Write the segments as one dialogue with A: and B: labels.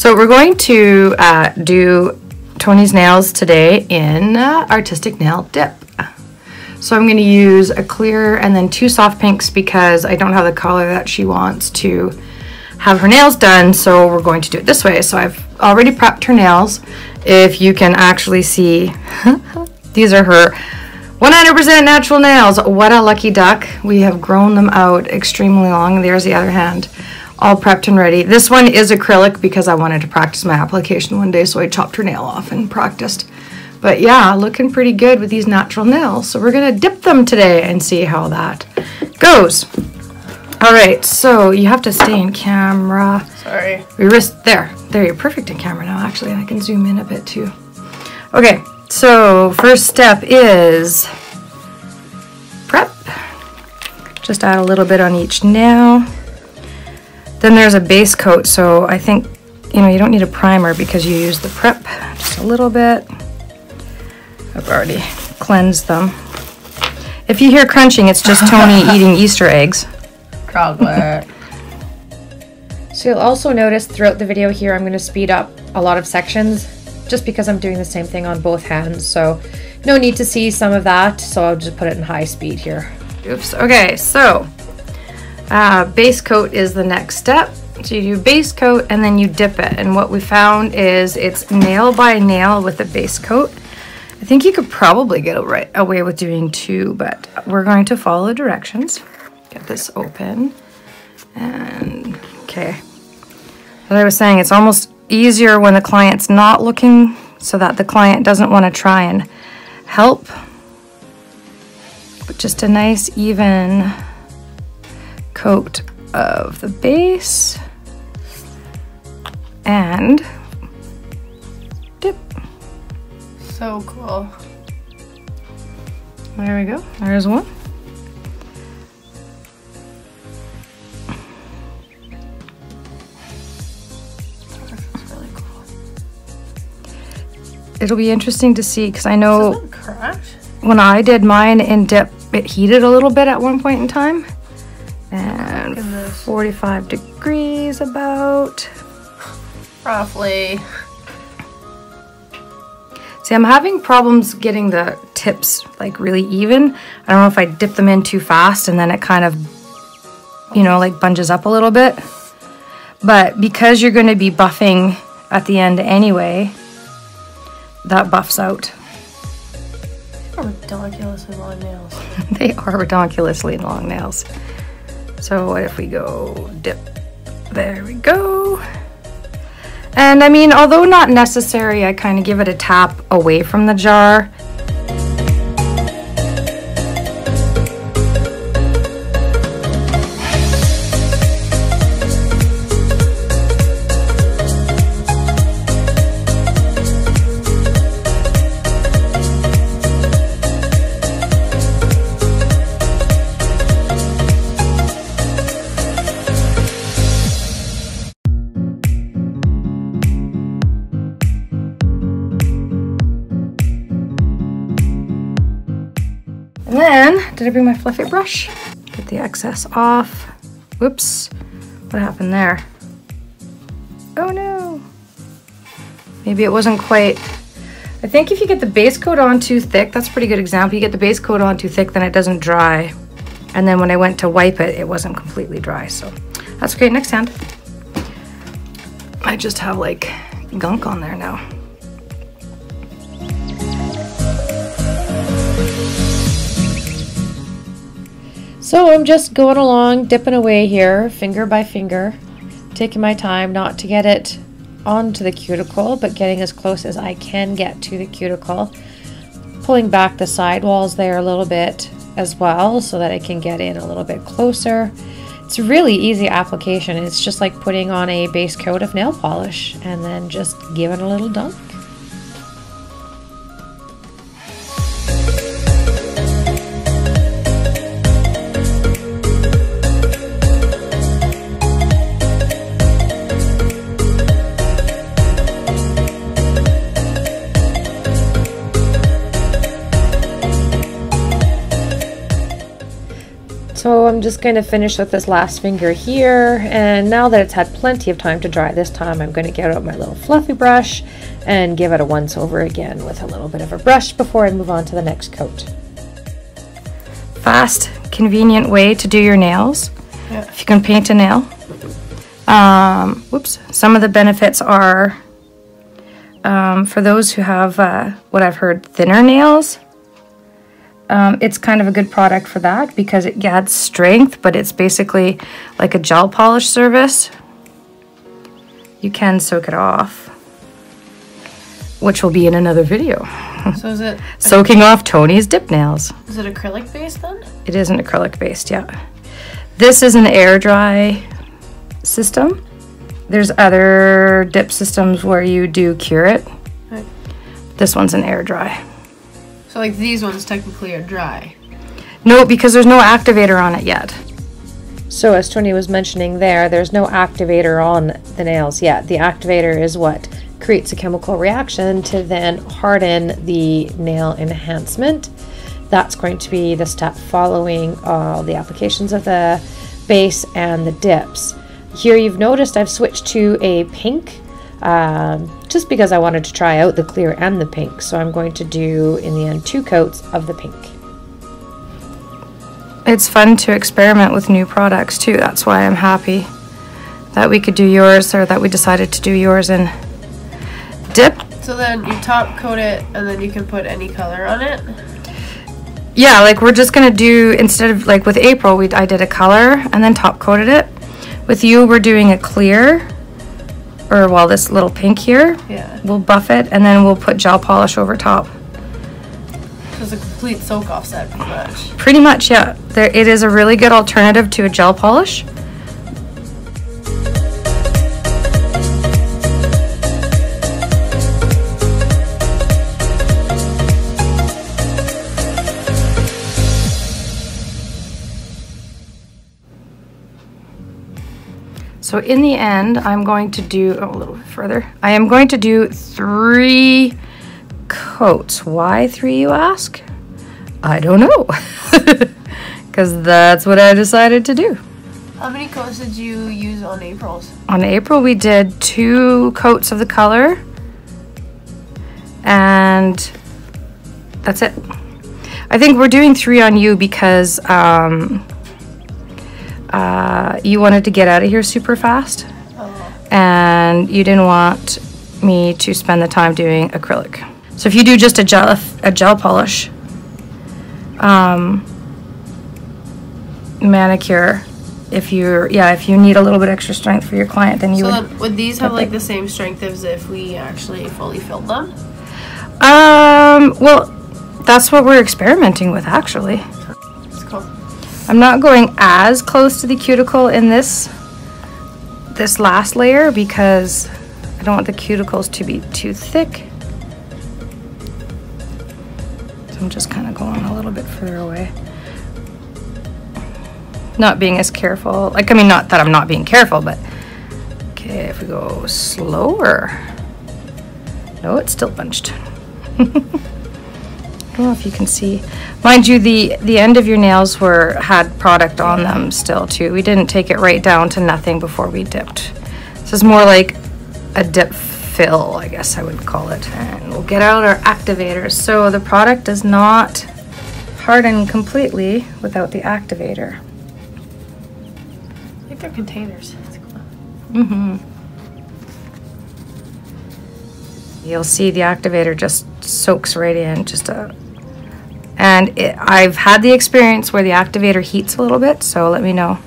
A: So we're going to do Toni's nails today in artistic nail dip. So I'm going to use a clear and then 2 soft pinks because I don't have the color that she wants to have her nails done, so we're going to do it this way. So I've already prepped her nails. If you can actually see, these are her 100% natural nails. What a lucky duck. We have grown them out extremely long. There's the other hand, all prepped and ready. This one is acrylic because I wanted to practice my application one day, so I chopped her nail off and practiced. But yeah, looking pretty good with these natural nails. So we're gonna dip them today and see how that goes. All right, so you have to stay in camera.
B: Sorry.
A: Your wrist, there, you're perfect in camera now, actually. I can zoom in a bit too. Okay, so first step is prep. Just add a little bit on each nail. Then there's a base coat, so I think, you know, you don't need a primer because you use the prep just a little bit. I've already cleansed them. If you hear crunching, it's just Toni eating Easter eggs.
B: Chocolate.
C: So you'll also notice throughout the video here, I'm going to speed up a lot of sections just because I'm doing the same thing on both hands. So no need to see some of that. So I'll just put it in high speed here.
A: Oops. Okay, so base coat is the next step. So you do base coat and then you dip it. And what we found is it's nail by nail with the base coat. I think you could probably get away with doing 2, but we're going to follow the directions. Get this open. And okay. As I was saying, it's almost easier when the client's not looking so that the client doesn't want to try and help. But just a nice even coat of the base and dip.
B: So cool.
A: There we go. There's one.
B: Really cool.
A: It'll be interesting to see because I know
B: Doesn't it crash?
A: when I did mine in dip, it heated a little bit at one point in time. And 45 degrees about.
B: Roughly.
A: See, I'm having problems getting the tips like really even. I don't know if I dip them in too fast and then it kind of, you know, like bunges up a little bit. But because you're going to be buffing at the end anyway, that buffs out.
B: Ridiculously long nails.
A: They are ridiculously long nails. So what if we go dip? There we go. And I mean, although not necessary, I kind of give it a tap away from the jar. And then, did I bring my fluffy brush? Get the excess off. Whoops, what happened there? Oh no. Maybe it wasn't quite, I think if you get the base coat on too thick, that's a pretty good example. You get the base coat on too thick, then it doesn't dry. And then when I went to wipe it, it wasn't completely dry. So that's great. Next hand. I just have like gunk on there now.
C: So I'm just going along, dipping away here, finger by finger, taking my time not to get it onto the cuticle, but getting as close as I can get to the cuticle. Pulling back the side walls there a little bit as well so that I can get in a little bit closer. It's a really easy application. It's just like putting on a base coat of nail polish and then just giving a little dunk. So I'm just going to finish with this last finger here, and now that it's had plenty of time to dry this time, I'm going to get out my little fluffy brush and give it a once over again with a little bit of a brush before I move on to the next coat.
A: Fast, convenient way to do your nails.
B: Yeah.
A: If you can paint a nail. Whoops. Some of the benefits are for those who have what I've heard, thinner nails. It's kind of a good product for that because it adds strength, but it's basically like a gel polish service. You can soak it off, which will be in another video.
B: So is it
A: Soaking off Toni's dip nails.
B: Is it acrylic based then?
A: It is an acrylic based, yeah. This is an air dry system. There's other dip systems where you do cure it.
B: Right.
A: This one's an air dry.
B: So like these ones technically are dry.
A: No, because there's no activator on it yet.
C: So as Toni was mentioning there's no activator on the nails yet. The activator is what creates a chemical reaction to then harden the nail enhancement. That's going to be the step following all the applications of the base and the dips. Here you've noticed I've switched to a pink just because I wanted to try out the clear and the pink. So I'm going to do in the end 2 coats of the pink.
A: It's fun to experiment with new products too. That's why I'm happy that we could do yours, or that we decided to do yours in dip.
B: So then you top coat it and then you can put any color on it?
A: Yeah, like we're just gonna do, instead of like with April, I did a color and then top coated it. With you, we're doing a clear, or well, this little pink here.
B: Yeah.
A: We'll buff it and then we'll put gel polish over top.
B: So it's a complete soak off set pretty much.
A: Pretty much, yeah. It is a really good alternative to a gel polish. So in the end, I'm going to do, a little bit further, I am going to do 3 coats. Why 3, you ask? I don't know. Because that's what I decided to do.
B: How many coats did you use on April's?
A: On April, we did 2 coats of the color. And that's it. I think we're doing 3 on you because you wanted to get out of here super fast, and you didn't want me to spend the time doing acrylic. So if you do just a gel polish manicure, if you need a little bit extra strength for your client, then you
B: so
A: would.
B: Then would these have like the same strength as if we actually fully filled them?
A: Well, that's what we're experimenting with actually.
B: That's cool.
A: I'm not going as close to the cuticle in this last layer because I don't want the cuticles to be too thick. So I'm just kind of going a little bit further away. Not being as careful. Like, I mean, not that I'm not being careful, but okay, if we go slower. No, it's still bunched. I don't know if you can see. Mind you, the end of your nails had product on them still too. We didn't take it right down to nothing before we dipped. This is more like a dip fill, I guess I would call it. And we'll get out our activators. So the product does not harden completely without the activator.
B: I think they're containers. That's cool.
A: Mm-hmm. You'll see the activator just soaks right in, and I've had the experience where the activator heats a little bit, so let me know.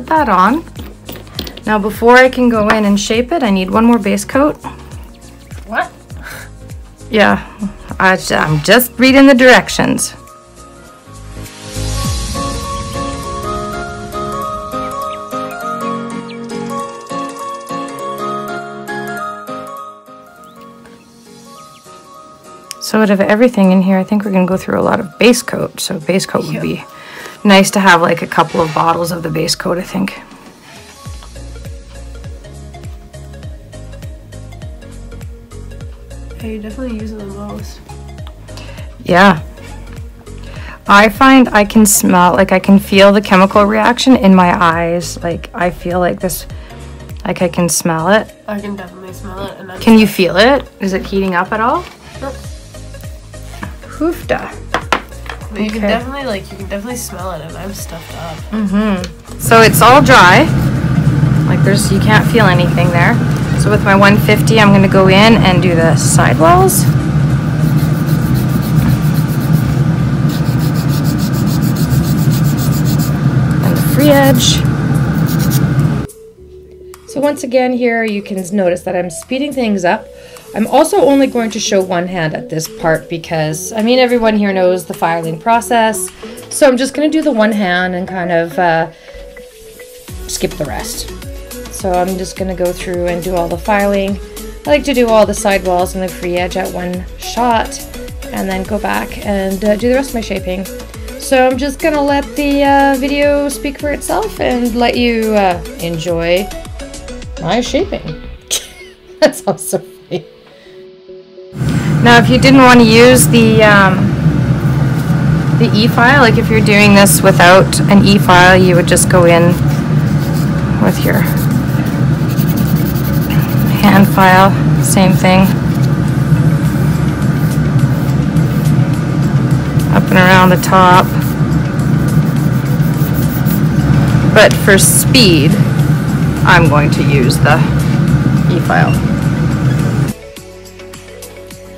A: That on. Now before I can go in and shape it, I need one more base coat.
B: What?
A: Yeah, I'm just reading the directions. So out of everything in here, I think we're going to go through a lot of base coat. So base coat would be nice to have like a couple of bottles of the base coat, I think.
B: Yeah, you definitely use it the most.
A: Yeah. I find I can smell, like I can feel the chemical reaction in my eyes. Like I feel like this, like I can smell it.
B: I can definitely smell it. And
A: Can you feel it? Is it heating up at all?
B: Nope.
A: Hoofda.
B: But you can definitely you can definitely smell it, and I'm stuffed up.
A: Mm-hmm. So it's all dry. Like you can't feel anything there. So with my 150, I'm going to go in and do the sidewalls. And the free edge.
C: So once again here, you can notice that I'm speeding things up. I'm also only going to show one hand at this part because, I mean, everyone here knows the filing process. So I'm just going to do the one hand and kind of skip the rest. So I'm just going to go through and do all the filing. I like to do all the sidewalls and the free edge at one shot and then go back and do the rest of my shaping. So I'm just going to let the video speak for itself and let you enjoy my shaping. That sounds so funny.
A: Now, if you didn't want to use the e-file, like if you're doing this without an e-file, you would just go in with your hand file, same thing. Up and around the top. But for speed, I'm going to use the e-file.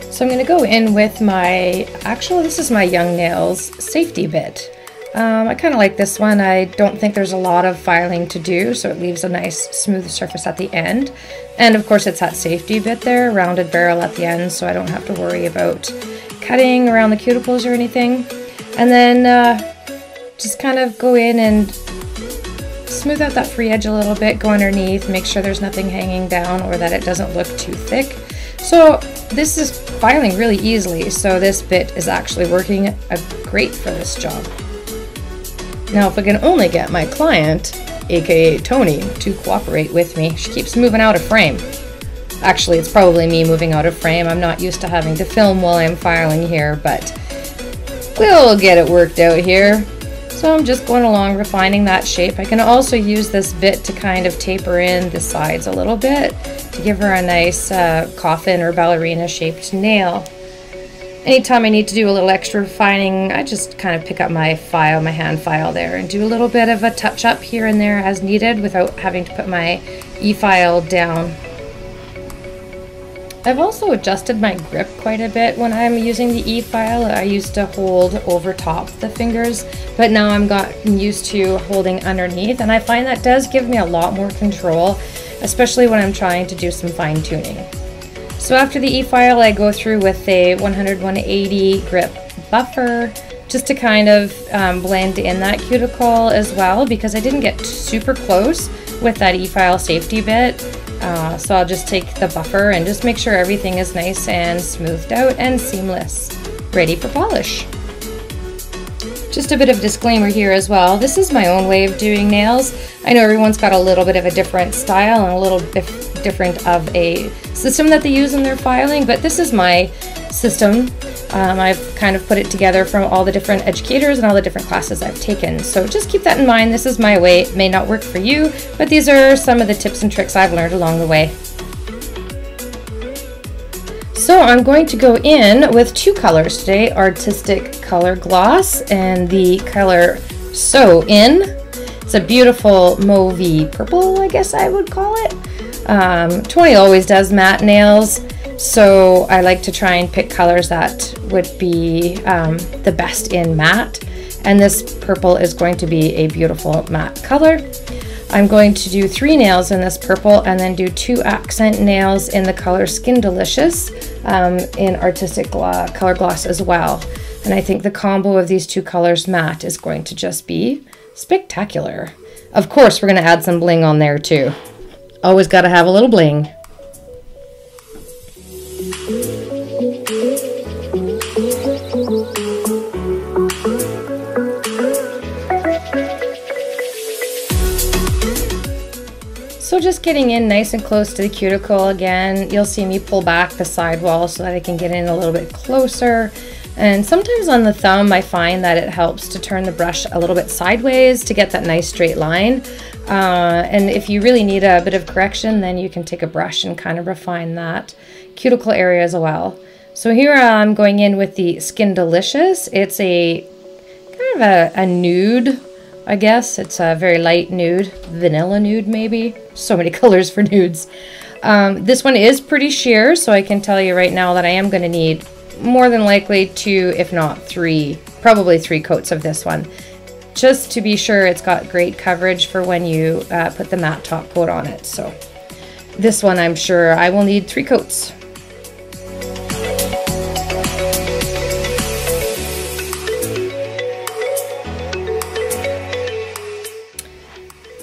C: So I'm going to go in with my, actually this is my Young Nails safety bit. I kind of like this one. I don't think there's a lot of filing to do, so it leaves a nice smooth surface at the end. And of course it's that safety bit there, rounded barrel at the end, so I don't have to worry about cutting around the cuticles or anything. And then just kind of go in and smooth out that free edge a little bit, go underneath, make sure there's nothing hanging down or that it doesn't look too thick. So this is filing really easily, so this bit is actually working great for this job. Now if I can only get my client, aka Toni, to cooperate with me. She keeps moving out of frame. Actually, it's probably me moving out of frame. I'm not used to having to film while I'm filing here, but we'll get it worked out here. So I'm just going along refining that shape. I can also use this bit to kind of taper in the sides a little bit to give her a nice coffin or ballerina shaped nail. Anytime I need to do a little extra refining, I just kind of pick up my file, my hand file there, and do a little bit of a touch up here and there as needed without having to put my e-file down. I've also adjusted my grip quite a bit when I'm using the e-file. I used to hold over top the fingers, but now I'm gotten used to holding underneath, and I find that does give me a lot more control, especially when I'm trying to do some fine tuning. So after the e-file, I go through with a 100-180 grip buffer just to kind of blend in that cuticle as well, because I didn't get super close with that e-file safety bit. So I'll just take the buffer and just make sure everything is nice and smoothed out and seamless, ready for polish. Just a bit of disclaimer here as well. This is my own way of doing nails. I know everyone's got a little bit of a different style and a little bit different of a system that they use in their filing, but this is my system. I've kind of put it together from all the different educators and all the different classes I've taken. So just keep that in mind. This is my way. It may not work for you, but these are some of the tips and tricks I've learned along the way. So I'm going to go in with two colors today, Artistic Color Gloss and the color So In. It's a beautiful mauvey purple, I guess I would call it. Toni always does matte nails, so I like to try and pick colors that would be the best in matte, and this purple is going to be a beautiful matte color. I'm going to do 3 nails in this purple and then do 2 accent nails in the color Skin Delicious in Artistic Color Gloss as well. And I think the combo of these 2 colors matte is going to just be spectacular. Of course, we're going to add some bling on there too. Always got to have a little bling. So just getting in nice and close to the cuticle again. You'll see me pull back the sidewall so that I can get in a little bit closer. And sometimes on the thumb, I find that it helps to turn the brush a little bit sideways to get that nice straight line. And if you really need a bit of correction, then you can take a brush and kind of refine that cuticle area as well. So here I'm going in with the Skin Delicious. It's a kind of a nude, I guess. It's a very light nude, vanilla nude maybe. So many colors for nudes. This one is pretty sheer, so I can tell you right now that I am going to need more than likely 2, if not 3, probably 3 coats of this one, just to be sure it's got great coverage for when you put the matte top coat on it. So this one I'm sure I will need 3 coats.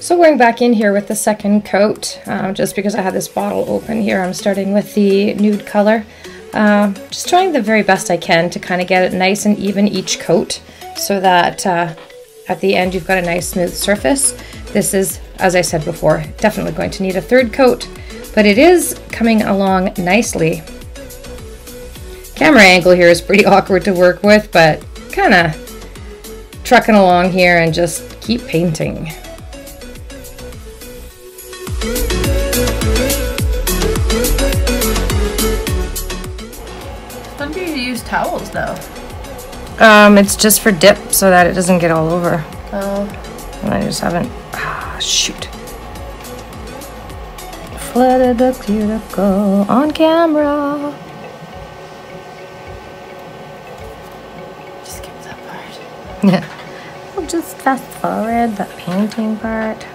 C: So going back in here with the second coat, just because I had this bottle open here, I'm starting with the nude color. Just trying the very best I can to kind of get it nice and even each coat so that at the end you've got a nice smooth surface. This is, as I said before, definitely going to need a 3rd coat, but it is coming along nicely. Camera angle here is pretty awkward to work with, but kind of trucking along here and just keep painting.
B: When do you use towels now?
A: It's just for dip so that it doesn't get all over.
B: Oh.
A: And I just haven't, shoot. Flooded the cuticle on camera.
B: Just skip that part.
A: Yeah. We'll just fast forward the painting part.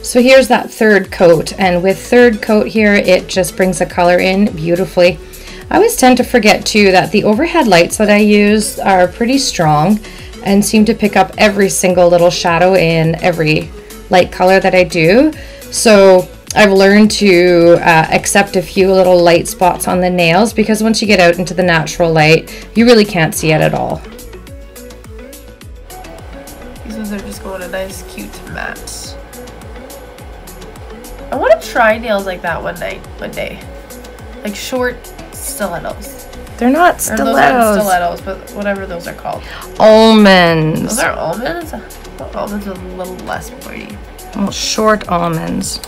C: So here's that 3rd coat, and with 3rd coat here, it just brings the color in beautifully. I always tend to forget too that the overhead lights that I use are pretty strong and seem to pick up every single little shadow in every light color that I do. So I've learned to accept a few little light spots on the nails, because once you get out into the natural light, you really can't see it at all.
B: These ones are just going a nice, cute matte. I want to try nails like that one day. Like short stilettos.
A: They're not
B: Or those aren't stilettos, but whatever those are called.
A: Almonds.
B: Those are almonds? I thought almonds are a little less pretty.
A: Well, short almonds.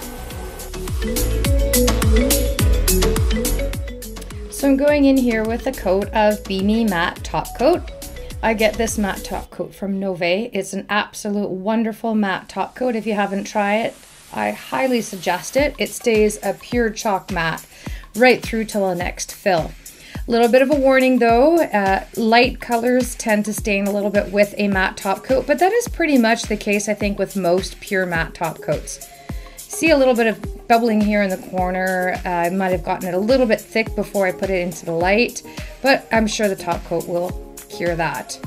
C: So I'm going in here with a coat of Bemi Matte top coat. I get this matte top coat from Nové. It's an absolute wonderful matte top coat. If you haven't tried it, I highly suggest it. It stays a pure chalk matte right through till the next fill. A little bit of a warning though, light colors tend to stain a little bit with a matte top coat, but that is pretty much the case, I think, with most pure matte top coats. See a little bit of bubbling here in the corner. I might have gotten it a little bit thick before I put it into the light, but I'm sure the top coat will cure that.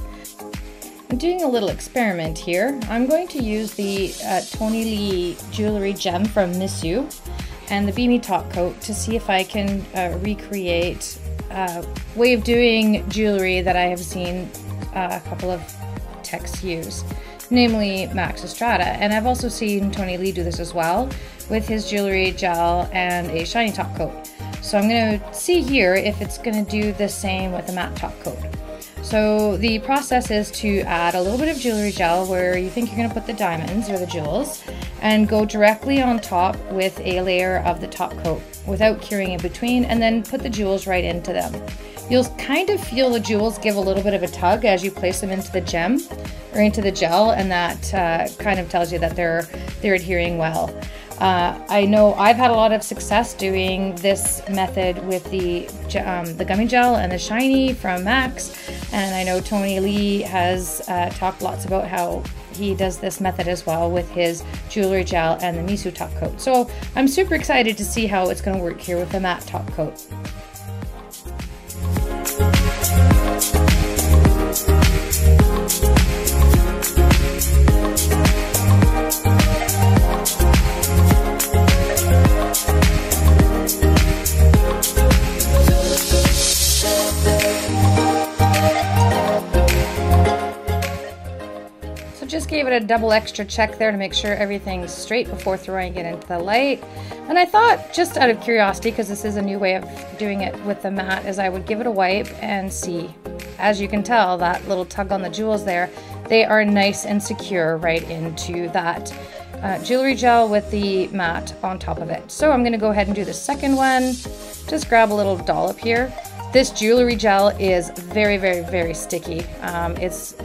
C: I'm doing a little experiment here. I'm going to use the Toni jewelry gem from Miss You and the Bemi top coat to see if I can recreate a way of doing jewelry that I have seen a couple of techs use, namely Max Estrada. And I've also seen Toni do this as well with his jewelry gel and a shiny top coat. So I'm going to see here if it's going to do the same with a matte top coat. So the process is to add a little bit of jewelry gel where you think you're going to put the diamonds or the jewels, and go directly on top with a layer of the top coat without curing in between, and then put the jewels right into them. You'll kind of feel the jewels give a little bit of a tug as you place them into the gem or into the gel, and that kind of tells you that they're adhering well. I know I've had a lot of success doing this method with the gummy gel and the shiny from Max, and I know Toni Lee has talked lots about how he does this method as well with his jewelry gel and the miso top coat. So I'm super excited to see how it's going to work here with the matte top coat. Just gave it a double extra check there to make sure everything's straight before throwing it into the light. And I thought, just out of curiosity, because this is a new way of doing it with the matte, is I would give it a wipe and see. As you can tell, that little tug on the jewels there, they are nice and secure right into that jewelry gel with the matte on top of it. So I'm going to go ahead and do the second one. Just grab a little dollop here. This jewelry gel is very, very, very sticky. It's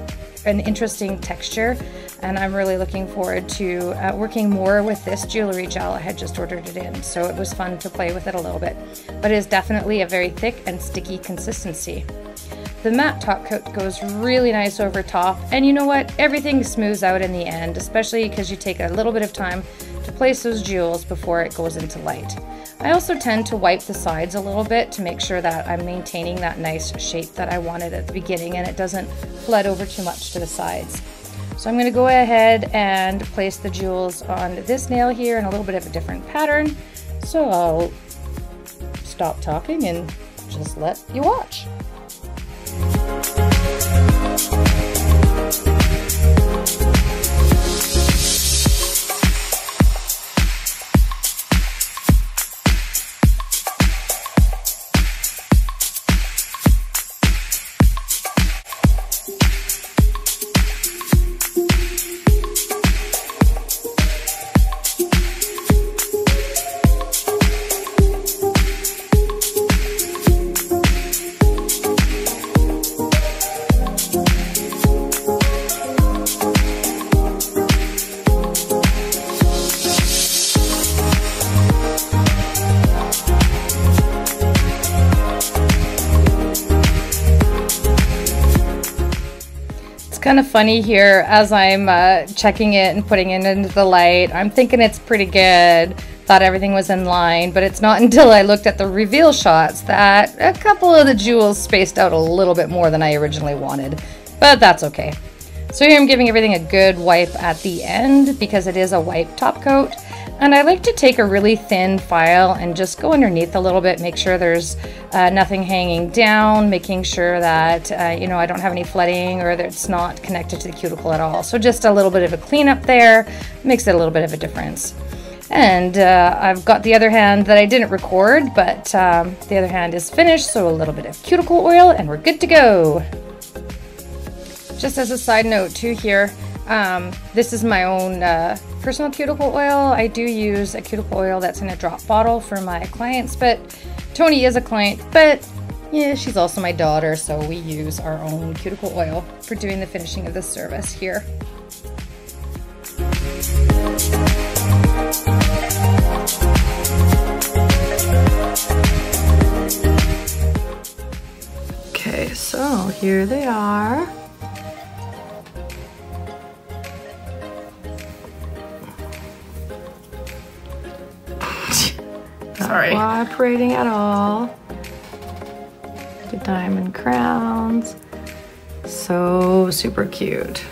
C: an interesting texture, and I'm really looking forward to working more with this jewelry gel. I had just ordered it in, so it was fun to play with it a little bit, but it is definitely a very thick and sticky consistency. The matte top coat goes really nice over top, and you know what, everything smooths out in the end, especially because you take a little bit of time to place those jewels before it goes into light. I also tend to wipe the sides a little bit to make sure that I'm maintaining that nice shape that I wanted at the beginning and it doesn't flood over too much to the sides. So I'm going to go ahead and place the jewels on this nail here in a little bit of a different pattern. So I'll stop talking and just let you watch. Kind of funny here as I'm checking it and putting it into the light. I'm thinking it's pretty good, thought everything was in line, but it's not until I looked at the reveal shots that a couple of the jewels spaced out a little bit more than I originally wanted, but that's okay. So here I'm giving everything a good wipe at the end because it is a wipe top coat. And I like to take a really thin file and just go underneath a little bit, make sure there's nothing hanging down, making sure that, you know, I don't have any flooding or that it's not connected to the cuticle at all. So just a little bit of a cleanup there makes it a little bit of a difference. And I've got the other hand that I didn't record, but the other hand is finished. So a little bit of cuticle oil and we're good to go. Just as a side note too here, this is my own personal cuticle oil. I do use a cuticle oil that's in a drop bottle for my clients, but Toni is a client, but yeah, she's also my daughter, so we use our own cuticle oil for doing the finishing of this service here.
A: Okay, so here they are.
B: Sorry.
A: Not cooperating at all. The diamond crowns. So super cute.